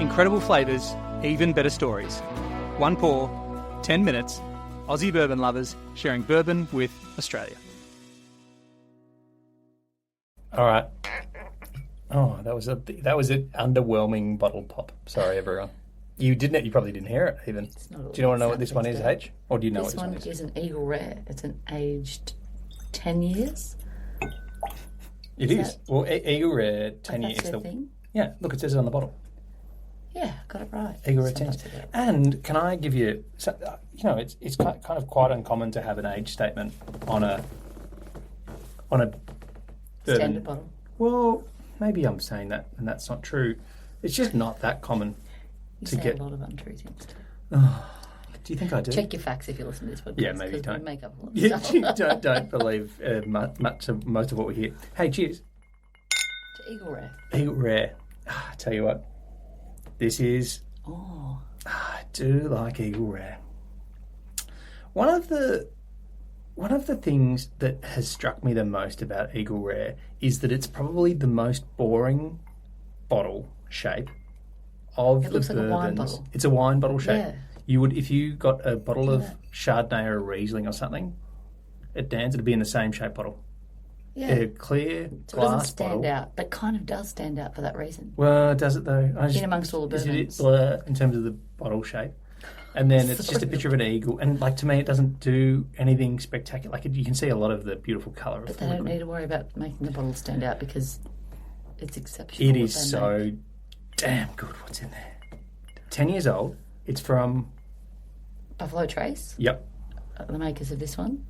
Incredible flavours, even better stories. One pour, 10 minutes. Aussie bourbon lovers sharing bourbon with Australia. All right. Oh, that was an underwhelming bottle pop. Sorry, everyone. You probably didn't hear it even. Do you want to know what this one is, H? Or do you know what this one is? This one is an Eagle Rare. It's an aged 10 years. It is. Well, Eagle Rare 10 years. That's their thing? Yeah, look, it says it on the bottle. Yeah, got it right. Eagle Rare 10 years. And can I give you, it's kind of quite uncommon to have an age statement on a bourbon. Standard bottle. Well, maybe I'm saying that, and that's not true. It's just not that common to get a lot of untrue things. Do you think I do? Check your facts if you listen to this podcast. Yeah, maybe don't. We make up a lot of stuff. don't believe most of what we hear. Hey, cheers. To Eagle Rare. Eagle Rare. I tell you what, this is. Oh. I do like Eagle Rare. One of the things that has struck me the most about Eagle Rare is that it's probably the most boring bottle shape of the bourbons. It looks like a wine bottle. It's a wine bottle shape. Yeah. You would, if you got a bottle of Chardonnay or Riesling or something at Dan's, it'd be in the same shape bottle. Yeah. A clear so glass it doesn't stand bottle. out, but kind of does stand out for that reason. Well, does it though? In amongst all the bourbons. Is it blur in terms of the bottle shape? And then it's just a picture of an eagle. And like, to me, it doesn't do anything spectacular. Like, you can see a lot of the beautiful colour. But they don't need to worry about making the bottle stand out because it's exceptional. It is so damn good what's in there. 10 years old. It's from Buffalo Trace. Yep. The makers of this one.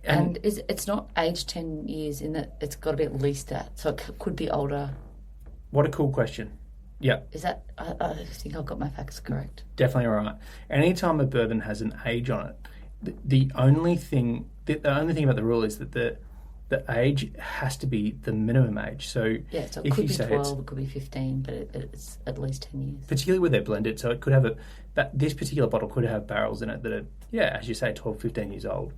And it's not aged 10 years in that it's got to be at least that. So it could be older. What a cool question. Yeah. Is that, I think I've got my facts correct. Definitely right. Anytime a bourbon has an age on it, the only thing about the rule is that the age has to be the minimum age. So yeah, so it could be 12, it could be 15, but it's at least 10 years. Particularly where they're blended. So it could have this particular bottle could have barrels in it that are, as you say, 12, 15 years old.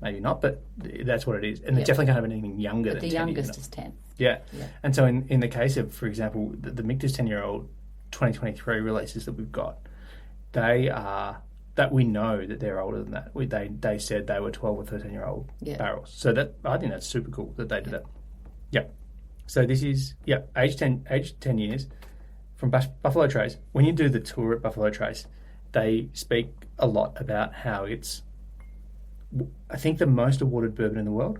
Maybe not, but that's what it is. And they definitely can't have anything younger than 10. The youngest is 10. Yeah. And so in the case of, for example, the Michter's 10-year-old 2023 releases that we've got, they are, that we know that they're older than that. They said they were 12 or 13-year-old barrels. So that, I think that's super cool that they did that. Yeah. So this is, age 10 years from Buffalo Trace. When you do the tour at Buffalo Trace, they speak a lot about how it's, I think, the most awarded bourbon in the world.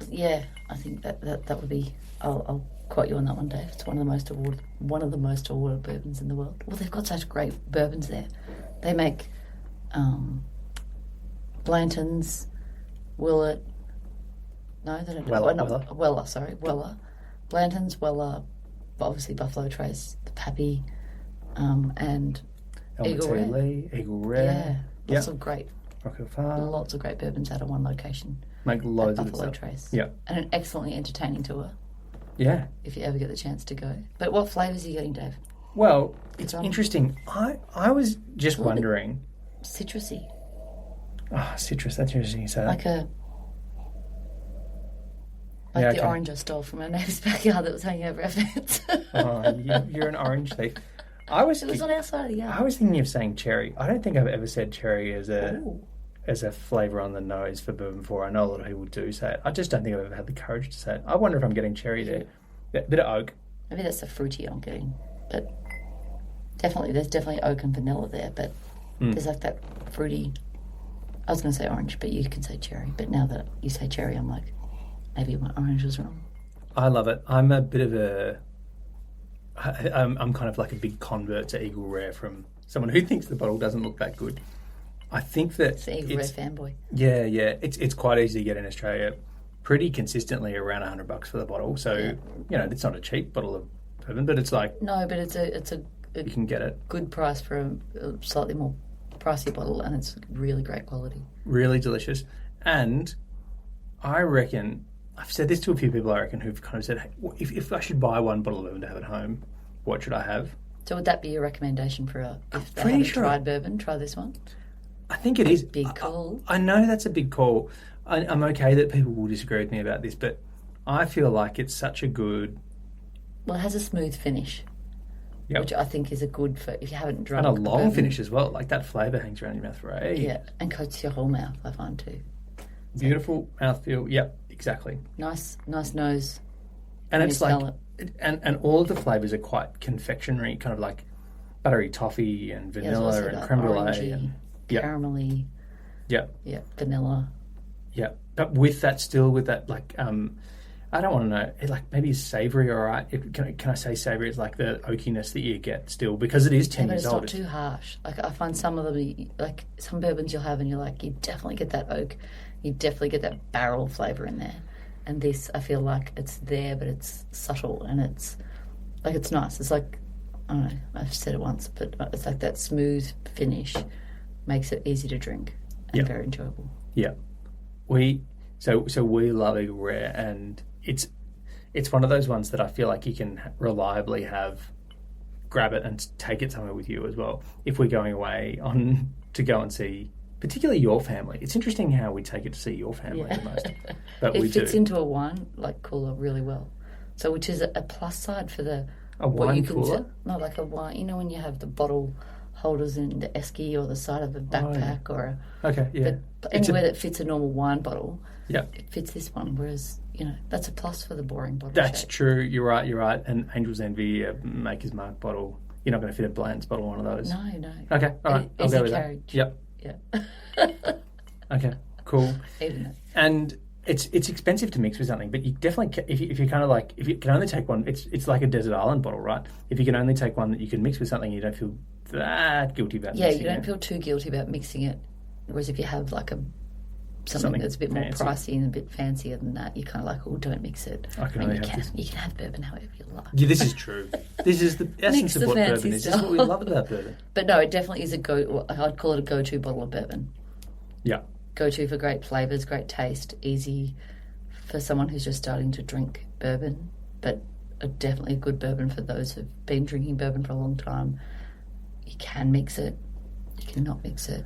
Yeah, I think that would be. I'll quote you on that one, Dave. It's one of the most awarded bourbons in the world. Well, they've got such great bourbons there. They make Blanton's, Willett. No, they don't. Weller. Blanton's, Weller. Obviously, Buffalo Trace, the Pappy, and Eagle Rare. Yeah, lots of great. Lots of great bourbons out of one location. Make loads of Buffalo Trace. Yeah. And an excellently entertaining tour. Yeah. If you ever get the chance to go. But what flavours are you getting, Dave? Well, it's interesting. I was just wondering. Citrusy. Oh, citrus. That's interesting you say that. Like the orange I stole from our neighbour's backyard that was hanging over our fence. You're an orange thief. It was on our side of the yard. I was thinking of saying cherry. I don't think I've ever said cherry as a flavour on the nose for bourbon before. I know a lot of people do say it. I just don't think I've ever had the courage to say it. I wonder if I'm getting cherry there. A bit of oak. Maybe that's the fruity I'm getting. But there's definitely oak and vanilla there. But there's like that fruity. I was going to say orange, but you can say cherry. But now that you say cherry, I'm like, maybe my orange was wrong. I love it. I'm a bit of a... I'm kind of like a big convert to Eagle Rare from someone who thinks the bottle doesn't look that good. I think that it's Eagle Rare fanboy. Yeah. It's quite easy to get in Australia, pretty consistently around $100 for the bottle. So it's not a cheap bottle of bourbon, but it's like but it's a you can get it good price for a slightly more pricey bottle, and it's really great quality, really delicious. And I reckon, I've said this to a few people, I reckon, who've kind of said, hey, if I should buy one bottle of bourbon to have at home, what should I have? So would that be a recommendation for if they haven't tried bourbon, try this one? I think it is. Big call. I know that's a big call. I'm okay that people will disagree with me about this, but I feel like it's such a good... Well, it has a smooth finish. which I think is a good for if you haven't drunk. And a long finish as well. Like that flavour hangs around your mouth for ages. Yeah, and coats your whole mouth, I find too. Beautiful mouthfeel. Yep, exactly. Nice nose. And it's like, and all of the flavours are quite confectionery, kind of like buttery toffee and vanilla and creme brulee. And caramelly. Yep. Yeah, vanilla. Yep. But with that, like, I don't want to know, like maybe savoury, all right? Can I say savoury? It's like the oakiness that you get still, because it is 10 years old. But it's not too harsh. Like, I find some of them, like some bourbons you'll have and you're like, you definitely get that oak, you definitely get that barrel flavour in there. And this, I feel like it's there, but it's subtle and it's like, it's nice. It's like, I don't know, I've said it once, but it's like that smooth finish makes it easy to drink and very enjoyable. Yeah. So we love Eagle Rare, and it's one of those ones that I feel like you can reliably grab it and take it somewhere with you as well. If we're going away to go and see, particularly your family. It's interesting how we take it to see your family the most. But it fits into a wine cooler really well. So which is a plus side for the wine cooler? Not like a wine. You know when you have the bottle holders in the esky or the side of a backpack or anywhere that fits a normal wine bottle. Yeah, it fits this one. Whereas that's a plus for the boring bottle. That's shape. True. You're right. And Angel's Envy Maker's Mark bottle. You're not going to fit a Blanton's bottle on one of those. No. Okay, all right. I'll go with carriage. that. Yep. Yeah. Okay. Cool. Even it. And it's expensive to mix with something, but you definitely if you kind of like if you can only take one, it's like a desert island bottle, right? If you can only take one that you can mix with something, you don't feel that guilty about mixing it. Yeah, you don't feel too guilty about mixing it. Whereas if you have like something that's a bit more pricey and a bit fancier than that, you're kind of like, oh, don't mix it. You can have bourbon however you like. Yeah, this is true. This is the essence of what bourbon is. This is what we love about bourbon. But no, it definitely is I'd call it a go-to bottle of bourbon. Yeah. Go-to for great flavours, great taste, easy for someone who's just starting to drink bourbon, but definitely a good bourbon for those who've been drinking bourbon for a long time. You can mix it. You can not mix it.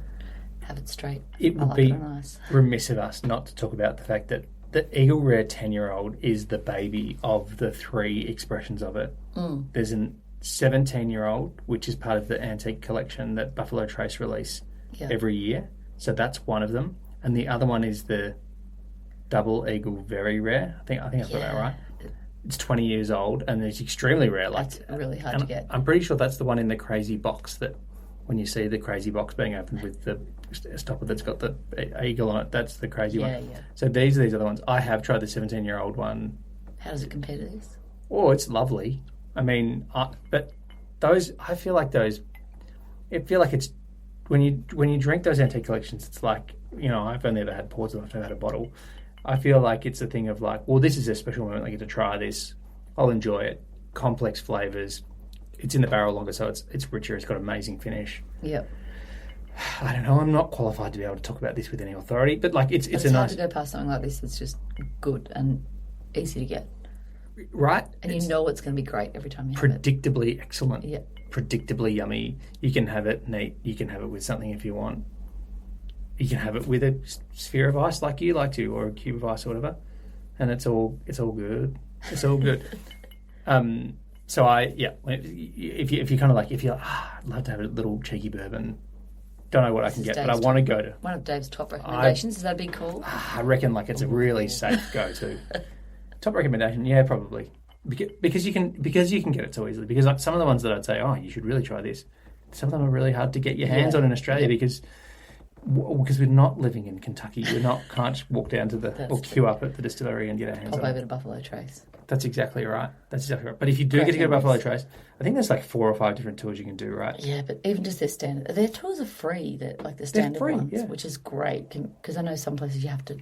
Have it straight. It would be remiss of us not to talk about the fact that the Eagle Rare 10-year-old is the baby of the three expressions of it. There's a 17-year-old, which is part of the antique collection that Buffalo Trace release every year. So that's one of them. And the other one is the Double Eagle Very Rare. I think I've got that right. It's 20 years old and it's extremely rare. That's really hard to get. I'm pretty sure that's the one in the crazy box that when you see the crazy box being opened with the stopper that's got the eagle on it, that's the crazy one. Yeah. So these are these other ones. I have tried the 17-year-old one. How does it compare to this? Oh, it's lovely. I mean, but those, I feel like those, it's, when you drink those antique collections, it's like, I've only ever had pours and I've never had a bottle. I feel like it's a thing of like, well, this is a special moment. I get to try this. I'll enjoy it. Complex flavours. It's in the barrel longer, so it's richer. It's got amazing finish. Yep. I don't know. I'm not qualified to be able to talk about this with any authority, but like it's a nice. Hard to go past something like this. It's just good and easy to get. Right. And you know it's going to be great every time you have it. Predictably excellent. Yeah. Predictably yummy. You can have it neat. You can have it with something if you want. You can have it with a sphere of ice like you like to, or a cube of ice or whatever, and it's all good. It's all good. So if you kind of like, if you're like, I'd love to have a little cheeky bourbon. Don't know what I can get, but I want to go to one of Dave's top recommendations. Is that a big call? I reckon like it's a really safe go-to. Top recommendation, yeah, probably because you can get it so easily. Because like some of the ones that I'd say, you should really try this. Some of them are really hard to get your hands on in Australia because we're not living in Kentucky. Can't walk down to or queue up at the distillery and get our hands on it. Pop over to Buffalo Trace. That's exactly right. But if you do get to go to Buffalo Trace, I think there's like 4 or 5 different tours you can do, right? Yeah, but even just their standard, their tours are free. Like the standard ones, which is great. Because I know some places you have to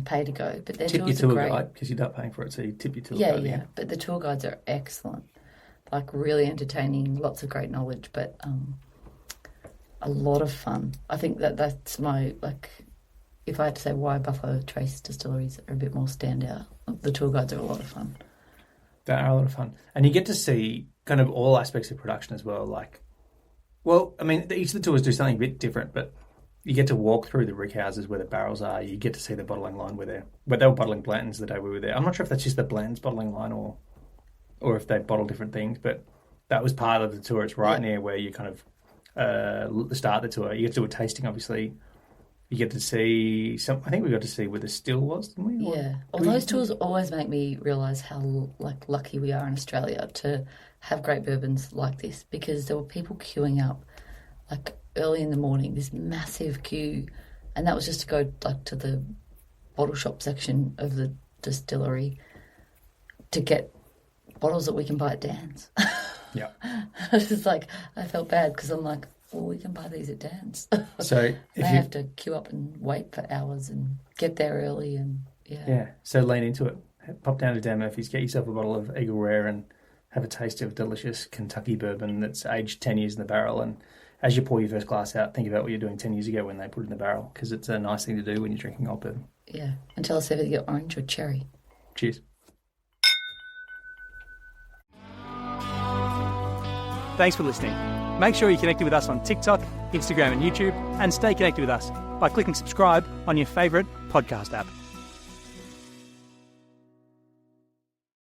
pay to go, but their tours are great. Tip your tour guide because you're not paying for it, so you tip your tour guide. Yeah. But the tour guides are excellent, like really entertaining, lots of great knowledge, but a lot of fun. I think that's my if I had to say why Buffalo Trace distilleries are a bit more standout, the tour guides are a lot of fun. They are a lot of fun. And you get to see kind of all aspects of production as well. Each of the tours do something a bit different, but you get to walk through the rick houses where the barrels are. You get to see the bottling line where they were bottling Blantons the day we were there. I'm not sure if that's just the Blanton's bottling line or if they bottle different things, but that was part of the tour. It's right near where you kind of start the tour. You get to do a tasting, obviously. You get to see some. I think we got to see where the still was, didn't we? Yeah. Well, those tours always make me realise how lucky we are in Australia to have great bourbons like this, because there were people queuing up early in the morning, this massive queue, and that was just to go to the bottle shop section of the distillery to get bottles that we can buy at Dan's. Yeah. It's just I felt bad because I'm like, well, we can buy these at Dan's. So they have to queue up and wait for hours and get there early and yeah. So lean into it. Pop down to Dan Murphy's, get yourself a bottle of Eagle Rare and have a taste of delicious Kentucky bourbon that's aged 10 years in the barrel. And as you pour your first glass out, think about what you're doing 10 years ago when they put it in the barrel, because it's a nice thing to do when you're drinking old bourbon. Yeah. And tell us if you get orange or cherry. Cheers. Thanks for listening. Make sure you're connected with us on TikTok, Instagram and YouTube, and stay connected with us by clicking subscribe on your favourite podcast app.